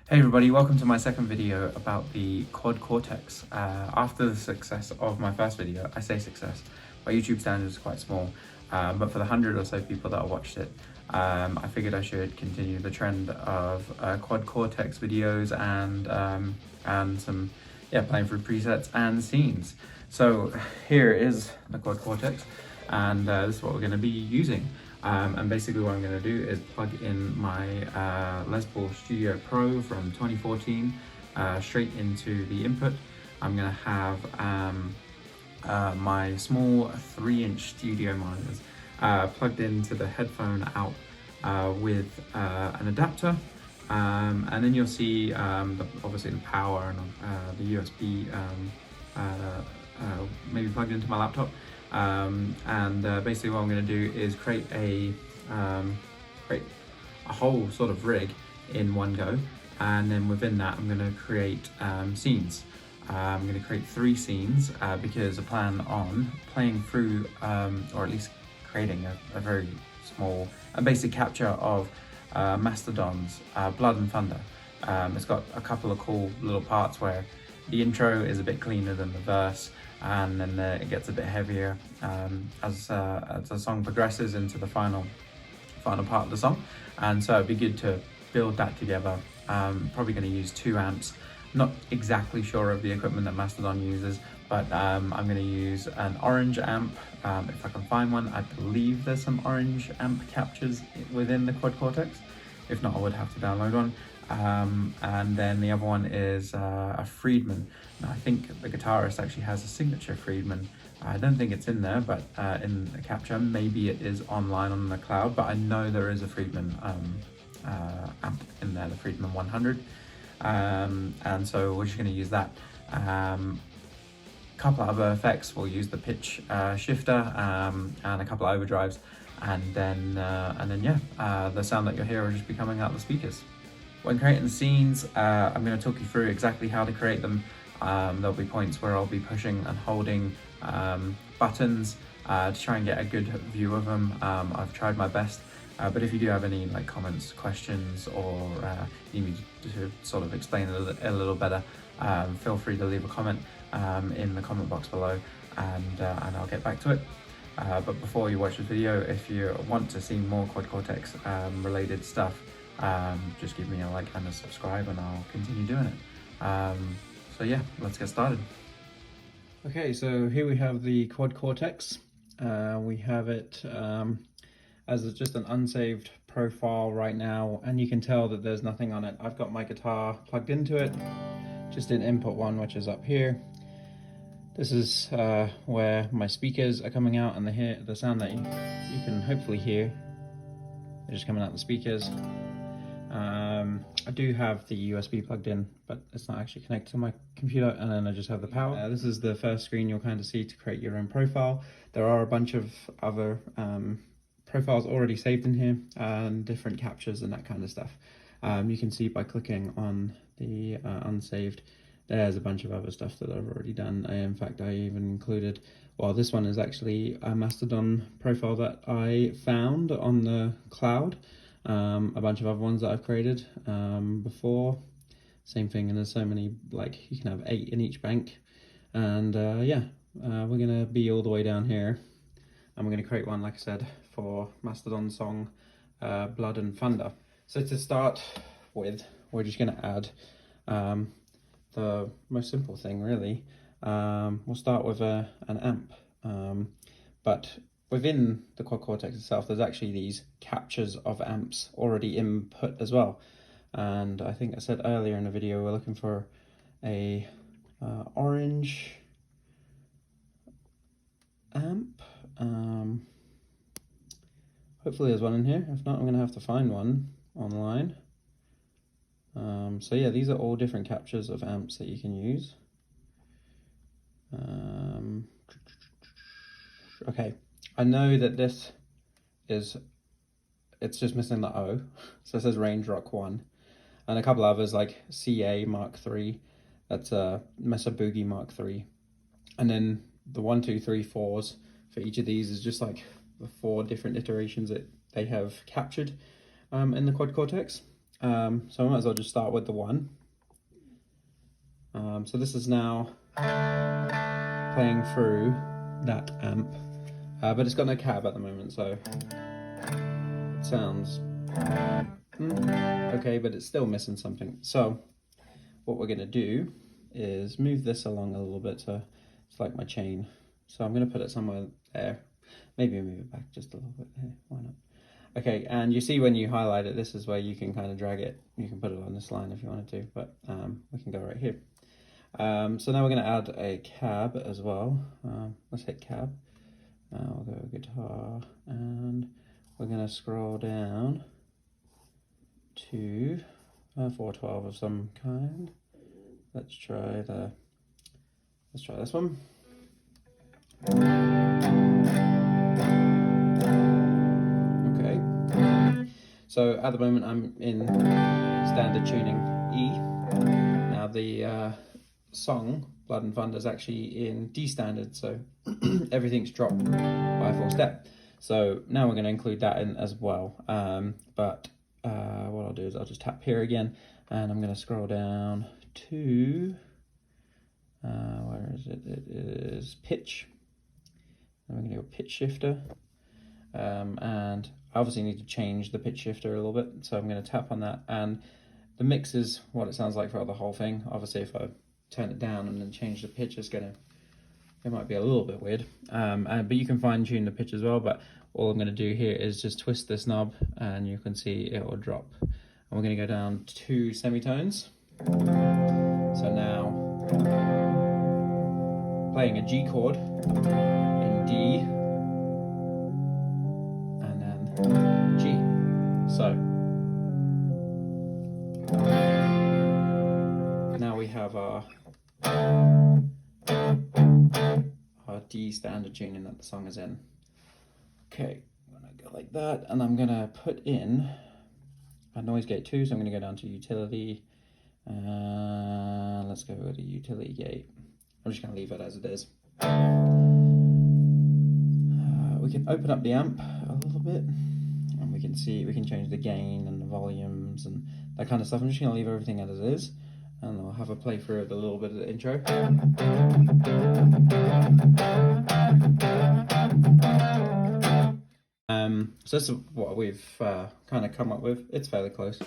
Hey everybody, welcome to my second video about the Quad Cortex. After the success of my first video, I say success, my YouTube standards is quite small, but for the 100 or so people that have watched it, I figured I should continue the trend of Quad Cortex videos and some playing through presets and scenes. So here is the Quad Cortex, and this is what we're going to be using. And basically what I'm going to do is plug in my Les Paul Studio Pro from 2014 straight into the input. I'm going to have my small 3-inch studio monitors plugged into the headphone out with an adapter. And then you'll see obviously the power and the USB maybe plugged into my laptop. Basically what I'm going to do is create a whole sort of rig in one go, and then within that I'm going to create scenes. I'm going to create 3 scenes because I plan on playing through or at least creating a very small and basic capture of Mastodon's Blood and Thunder. It's got a couple of cool little parts where the intro is a bit cleaner than the verse, and then it gets a bit heavier as the song progresses into the final part of the song. And so it'd be good to build that together. Probably going to use 2 amps. Not exactly sure of the equipment that Mastodon uses, but I'm going to use an orange amp if I can find one. I believe there's some orange amp captures within the Quad Cortex. If not, I would have to download one. And then the other one is a Friedman. Now, I think the guitarist actually has a signature Friedman. I don't think it's in there, but in the capture, maybe it is online on the cloud, but I know there is a Friedman amp in there, the Friedman 100. And so we're just going to use that. Couple of other effects, we'll use the pitch shifter and a couple of overdrives, and then the sound that you'll hear will just be coming out the speakers. When creating the scenes, I'm going to talk you through exactly how to create them. There'll be points where I'll be pushing and holding buttons to try and get a good view of them. I've tried my best, but if you do have any comments, questions, or need me to sort of explain it a little better, feel free to leave a comment in the comment box below, and I'll get back to it. But before you watch the video, if you want to see more Quad Cortex related stuff, just give me a like and a subscribe, and I'll continue doing it. So yeah, let's get started. Okay, so here we have the Quad Cortex. We have it as just an unsaved profile right now, and you can tell that there's nothing on it. I've got my guitar plugged into it, just in input 1, which is up here. This is where my speakers are coming out, and the sound that you can hopefully hear, they're just coming out the speakers. I do have the USB plugged in, but it's not actually connected to my computer, and then I just have the power. This is the first screen you'll kind of see to create your own profile. There are a bunch of other profiles already saved in here, and different captures and that kind of stuff. You can see by clicking on the unsaved, there's a bunch of other stuff that I've already done. In fact, I even included, well, this one is actually a Mastodon profile that I found on the cloud. A bunch of other ones that I've created before, same thing, and there's so many, like you can have 8 in each bank. And we're gonna be all the way down here, and we're gonna create one, like I said, for Mastodon song Blood and Thunder. So to start with, we're just gonna add the most simple thing, really. We'll start with an amp, but within the Quad Cortex itself, there's actually these captures of amps already input as well. And I think I said earlier in the video, we're looking for a orange amp. Hopefully there's one in here. If not, I'm gonna have to find one online. So yeah, these are all different captures of amps that you can use. Okay, I know that this is, it's just missing the O, so it says Range Rock 1, and a couple others like CA Mark III, that's a Mesa Boogie Mark III, and then the 1, 2, 3, 4s for each of these is just like the 4 different iterations that they have captured in the Quad Cortex. So I might as well just start with the 1. So this is now playing through that amp, but it's got no cab at the moment, so it sounds okay, but it's still missing something. So what we're going to do is move this along a little bit, so it's like my chain. So I'm going to put it somewhere there. Maybe move it back just a little bit there. Why not? Okay, and you see when you highlight it, this is where you can kind of drag it. You can put it on this line if you wanted to, but we can go right here. So now we're going to add a cab as well. Let's hit cab. We'll go guitar, and we're going to scroll down to 412 of some kind. Let's try this one. Okay. So at the moment I'm in standard tuning E. Now the song Blood and Thunder is actually in D standard, so everything's dropped by a full step. So now we're going to include that in as well. But what I'll do is I'll just tap here again, and I'm going to scroll down to where is it? It is pitch. And we're going to go pitch shifter, and I obviously need to change the pitch shifter a little bit, so I'm going to tap on that, and the mix is what it sounds like throughout the whole thing. Obviously if I turn it down and then change the pitch, it might be a little bit weird, but you can fine tune the pitch as well. But all I'm going to do here is just twist this knob, and you can see it will drop, and we're going to go down 2 semitones. So now playing a G chord in D and then G. So now we have our D standard tuning that the song is in. Okay, I'm gonna go like that, and I'm gonna put in a noise gate 2, so I'm gonna go down to utility, let's go with a utility gate. I'm just gonna leave it as it is. We can open up the amp a little bit, and we can change the gain and the volumes and that kind of stuff. I'm just gonna leave everything as it is, and I'll have a playthrough of a little bit of the intro. So this is what we've kind of come up with. It's fairly close.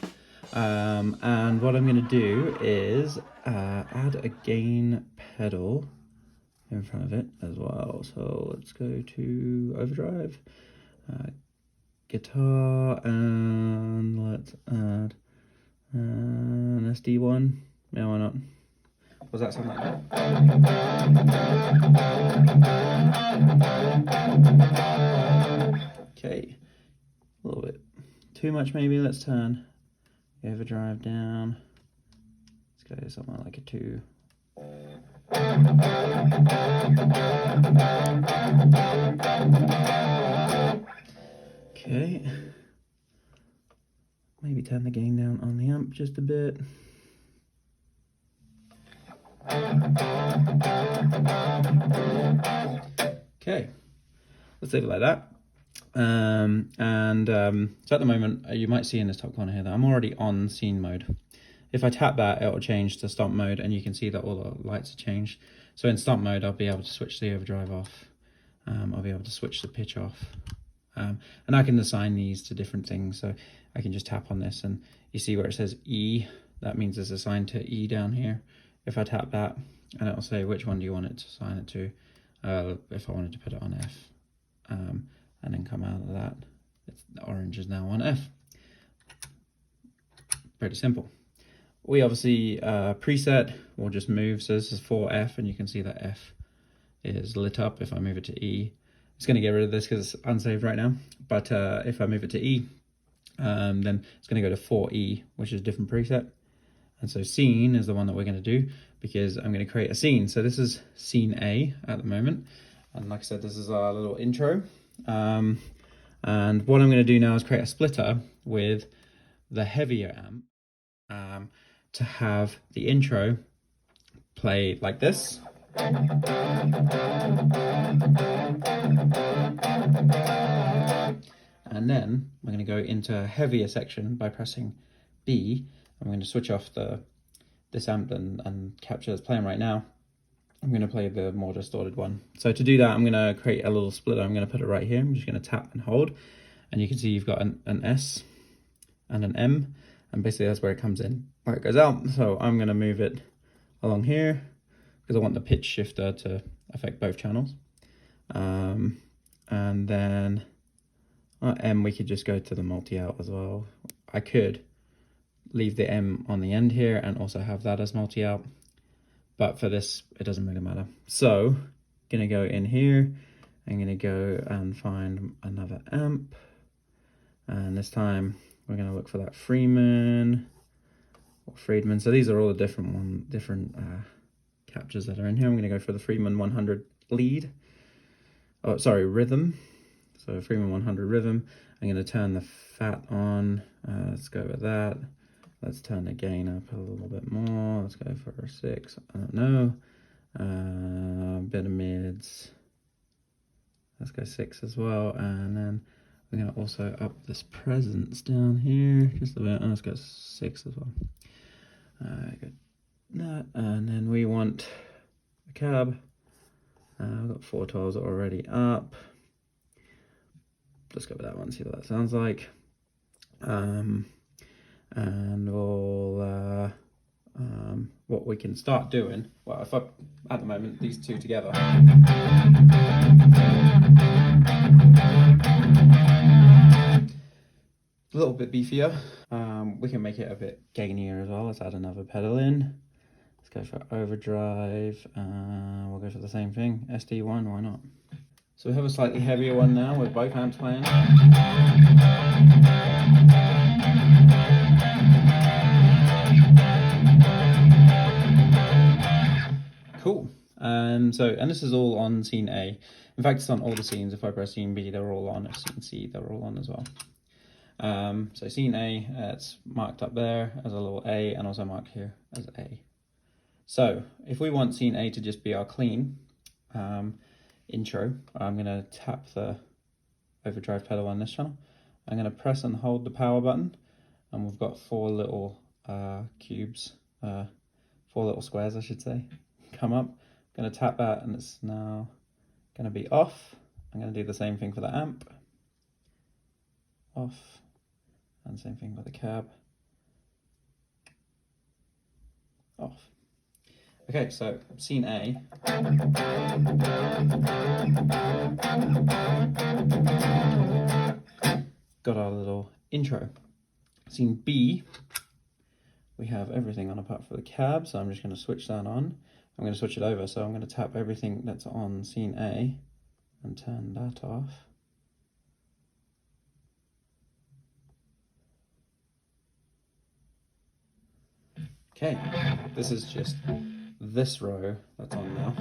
And what I'm going to do is add a gain pedal in front of it as well. So let's go to overdrive, guitar, and let's add an SD1. Yeah, why not? Was that something like that? Okay, a little bit too much maybe. Let's turn the overdrive down. Let's go somewhere like a 2. Okay, maybe turn the gain down on the amp just a bit. Okay, let's leave it like that. So at the moment, you might see in this top corner here that I'm already on scene mode. If I tap that, it will change to stomp mode, and you can see that all the lights are changed. So in stomp mode, I'll be able to switch the overdrive off. I'll be able to switch the pitch off. And I can assign these to different things. So I can just tap on this, and you see where it says E, that means it's assigned to E down here. If I tap that, and it'll say which one do you want it to assign it to. If I wanted to put it on F, and then come out of that, the orange is now on F. Pretty simple. We obviously preset will just move, so this is for F, and you can see that F is lit up. If I move it to E, it's going to get rid of this because it's unsaved right now, but if I move it to E, then it's going to go to 4E, which is a different preset. And so scene is the one that we're going to do, because I'm going to create a scene. So this is scene A at the moment, and like I said, this is our little intro. And what I'm going to do now is create a splitter with the heavier amp, to have the intro play like this. And then we're going to go into a heavier section by pressing B, I'm going to switch off this amp and capture that's playing right now. I'm going to play the more distorted one. So to do that, I'm going to create a little splitter. I'm going to put it right here. I'm just going to tap and hold. And you can see you've got an S and an M. And basically that's where it comes in, where it goes out. So I'm going to move it along here because I want the pitch shifter to affect both channels. And then M, we could just go to the multi-out as well. I could leave the M on the end here and also have that as multi-out. But for this, it doesn't really matter. So I'm gonna go in here. I'm gonna go and find another amp. And this time we're gonna look for that Freeman or Friedman. So these are all the different captures that are in here. I'm gonna go for the Freeman 100 lead. Oh, sorry, rhythm. So Freeman 100 rhythm. I'm gonna turn the fat on. Let's go with that. Let's turn the gain up a little bit more. Let's go for a 6. I don't know. Bit of mids. Let's go 6 as well. And then we're going to also up this presence down here just a bit. Let's go 6 as well. Good. That. And then we want a cab. I've got 412s already up. Let's go with that one, see what that sounds like. And we'll what we can start doing, well, if I at the moment these two together, a little bit beefier, we can make it a bit gainier as well. Let's add another pedal in. Let's go for overdrive. We'll go for the same thing, SD1, why not? So we have a slightly heavier one now with both amps playing. Cool. And this is all on scene A. In fact, it's on all the scenes. If I press scene B, they're all on. If scene C, they're all on as well. So scene A, it's marked up there as a little A and also marked here as A. So if we want scene A to just be our clean intro, I'm going to tap the overdrive pedal on this channel. I'm going to press and hold the power button, and we've got 4 little cubes, 4 little squares I should say, come up. I'm going to tap that and it's now going to be off. I'm going to do the same thing for the amp, off, and same thing with the cab, off. Okay, so scene A. Got our little intro. Scene B, we have everything on apart from the cab, so I'm just going to switch that on. I'm going to switch it over, so I'm going to tap everything that's on scene A and turn that off. Okay, this is just this row that's on now.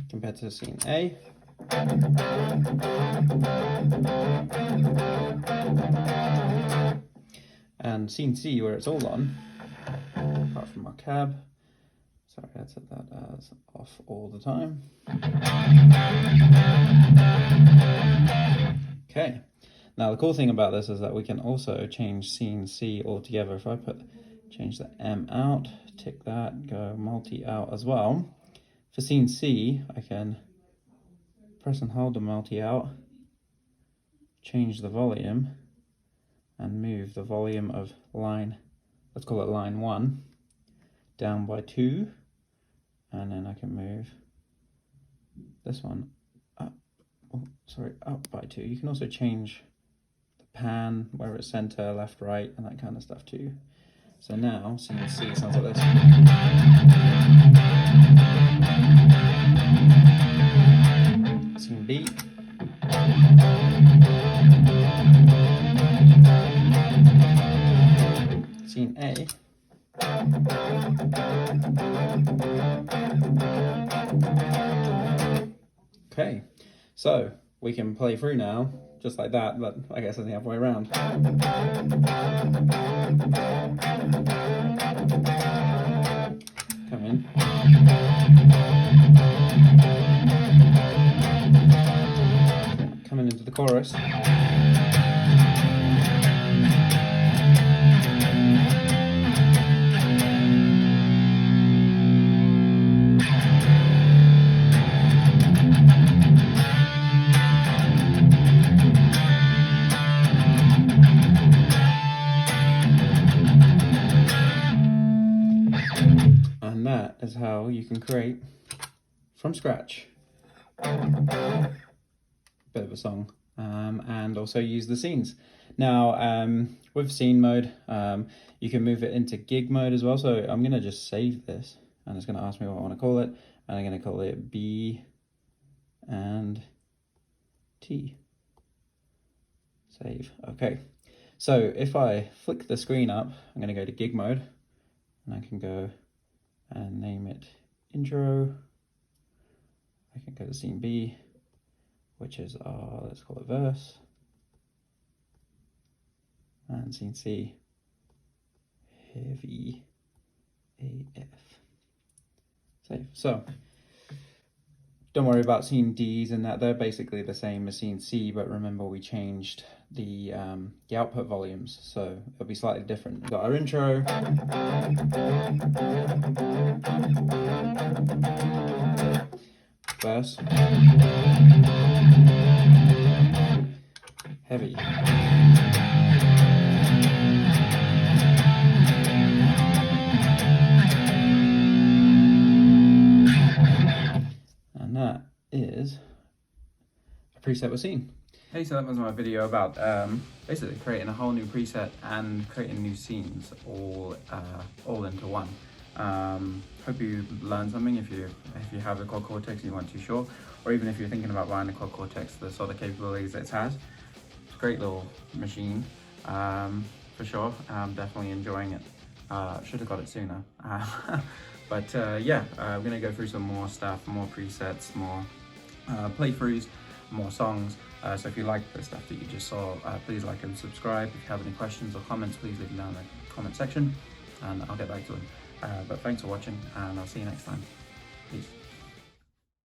Compared to scene A. And scene C, where it's all on, apart from our cab. Sorry, I set that as off all the time. Okay, now the cool thing about this is that we can also change scene C altogether. If I change the M out, tick that, go multi out as well. For scene C, I can press and hold the multi out, change the volume, and move the volume of line, let's call it line 1, down by 2, and then I can move this one up, up by 2. You can also change the pan, where it's center, left, right, and that kind of stuff too. So now, scene C sounds like this. Scene B. Scene A. Okay, so we can play through now, just like that, but I guess it's the other way around. Come in. the chorus. And that is how you can create from scratch a bit of a song, and also use the scenes. Now with scene mode, you can move it into gig mode as well. So I'm going to just save this, and it's going to ask me what I want to call it, and I'm going to call it B and T. Save. Okay, so if I flick the screen up, I'm going to go to gig mode, and I can go and name it intro. I can go to scene B, which is let's call it verse, and scene C, heavy AF. Save. So don't worry about scene D's and that, they're basically the same as scene C, but remember we changed the output volumes, so it'll be slightly different. We've got our intro, verse, heavy, and that is a preset with scene. Hey, so that was my video about basically creating a whole new preset and creating new scenes all into one. Hope you learned something. If you have the Quad Cortex and you weren't too sure, or even if you're thinking about buying the Quad Cortex, the sort of capabilities it has, it's a great little machine for sure. I'm definitely enjoying it. Should have got it sooner. But yeah, I'm gonna go through some more stuff, more presets, more playthroughs, more songs. So if you like the stuff that you just saw, please like and subscribe. If you have any questions or comments, please leave them down in the comment section and I'll get back to them. But thanks for watching, and I'll see you next time. Peace.